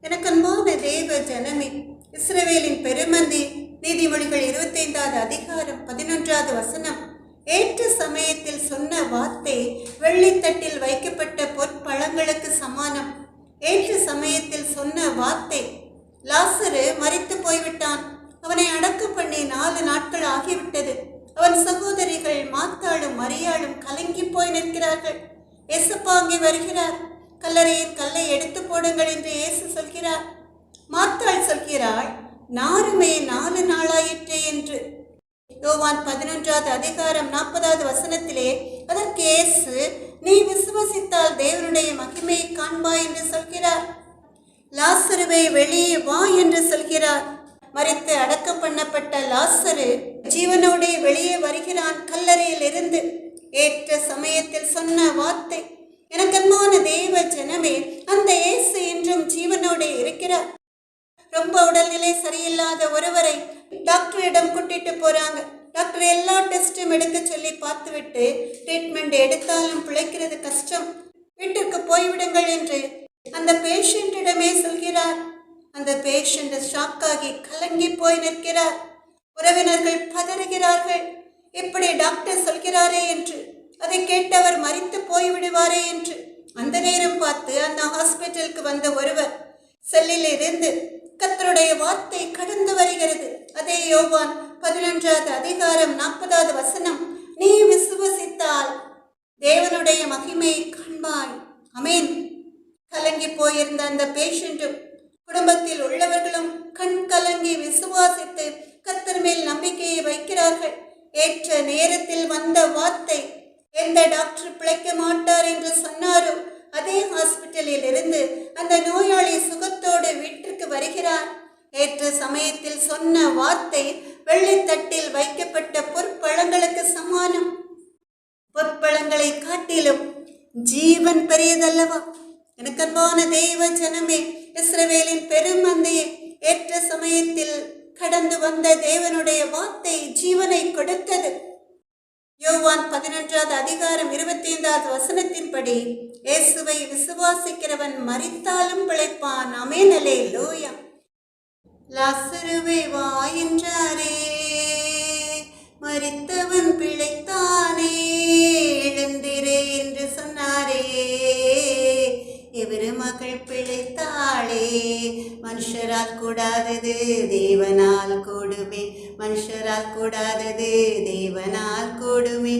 எனக்கு அன்பான தேவ ஜனமே, இஸ்ரவேலின் பெருமந்தி, நீதிமொழிகள் 25வது அதிகாரம் 11வது வசனம். ஏற்ற சமயத்தில் சொன்ன வார்த்தை வெள்ளித்தட்டில் வைக்கப்பட்ட பொற்பழங்களுக்கு சமானம். ஏற்ற சமயத்தில் சொன்ன வார்த்தை. லாசரு மரித்து போய்விட்டான். அவனை அடக்கம் பண்ணி 4 நாட்கள் ஆகிவிட்டது. அவன் சகோதரிகள் மாத்தாளும் மரியாளும் கலங்கி போய் நிற்கிறார்கள். எசப்பா அங்கே வருகிறார். கல்லறையின் கல்லை எடுத்து போடுங்கள் என்று இயேசு சொல்கிறார். மாத்தாள் சொல்கிறாள், நாருமே 4 நாளாயிற்றே என்று. யோவான் 11வது அதிகாரம் 40வது வசனத்திலே அதற்கு இயேசு, நீ விசுவசித்தால் தேவனுடைய மகிமையை காண்பாய் என்று சொல்கிறார். லாசருவை வெளியே வா என்று சொல்கிறார். மரித்து அடக்கம் பண்ணப்பட்ட லாசரு ஜீவனோடு வெளியே வருகிறான் கல்லறையில் இருந்து. ஏற்ற சமயத்தில் சொன்ன வார்த்தை. எனக்கு அன்பான தேவ ஜனமே, அந்த இயேசு இன்றும் ஜீவனோடு இருக்கிறார். ரொம்ப உடல்நிலை சரியில்லாத ஒருவரை டாக்டரிடம் கூட்டிட்டு போறாங்க. டாக்டர் எல்லா டெஸ்டும் எடுக்க சொல்லி பார்த்துவிட்டு, ட்ரீட்மெண்ட் எடுத்தாலும் பிழைக்கிறது கஷ்டம், வீட்டுக்கு போய்விடுங்கள் என்று அந்த பேஷண்டிடமே சொல்கிறார். அந்த பேஷண்ட் ஷாக்காகி கலங்கி போய் நிற்கிறார். உறவினர்கள் பதறுகிறார்கள், இப்படி டாக்டர் சொல்கிறாரே என்று, அதை கேட்டவர் மரித்து போய்விடுவாரே என்று. அந்த நேரம் பார்த்து அந்த ஹாஸ்பிட்டலுக்கு வந்த ஒருவர் செல்லில் இருந்து கர்த்தருடைய வார்த்தை கடந்து வருகிறது. அதே யோவான் 11வது அதிகாரம் 40வது வசனம். நீ விசுவசித்தால் தேவனுடைய மகிமையை காண்பாய். அமேன். கலங்கி போயிருந்த அந்த பேஷண்ட்டும் குடும்பத்தில் உள்ளவர்களும் கண் கலங்கி விசுவாசித்து கர்த்தர் மேல் நம்பிக்கையை வைக்கிறார்கள். ஏற்ற நேரத்தில் வந்த வார்த்தை. எந்த டாக்டர் பிழைக்க மாட்டார் என்று சொன்னாரோ அதே ஹாஸ்பிட்டலில் இருந்து அந்த நோயாளி சுகத்தோடு வீட்டிற்கு வருகிறார். ஏற்ற சமயத்தில் சொன்ன வார்த்தை வெள்ளித்தட்டில் வைக்கப்பட்ட பொற்பழங்களுக்கு சமானம். பொற்பழங்களை காட்டிலும் ஜீவன் பெரியதல்லவா? எனக்கு அன்பான தெய்வ ஜனமே, இஸ்ரவேலின் பெருமந்தையை, ஏற்ற சமயத்தில் கடந்து வந்த தேவனுடைய வார்த்தை ஜீவனை கொடுத்தது. யோவான் 11வது அதிகாரம் 25வது வசனத்தின்படி, இயேசுவை விசுவாசிக்கிறவன் மரித்தாலும் பிழைப்பான். ஆமென். அல்லேலூயா. லாசருவே வா என்றாரே, மரித்தவன் பிழைத்தானே, எழுந்திரே என்று சொன்னாரே, இவரு மகள் பிழைத்தாளே. மனுஷரால் கூடாதது தேவனால் கூடுமே, மனுஷரால் கூடாதது தேவனால் கூடுமே.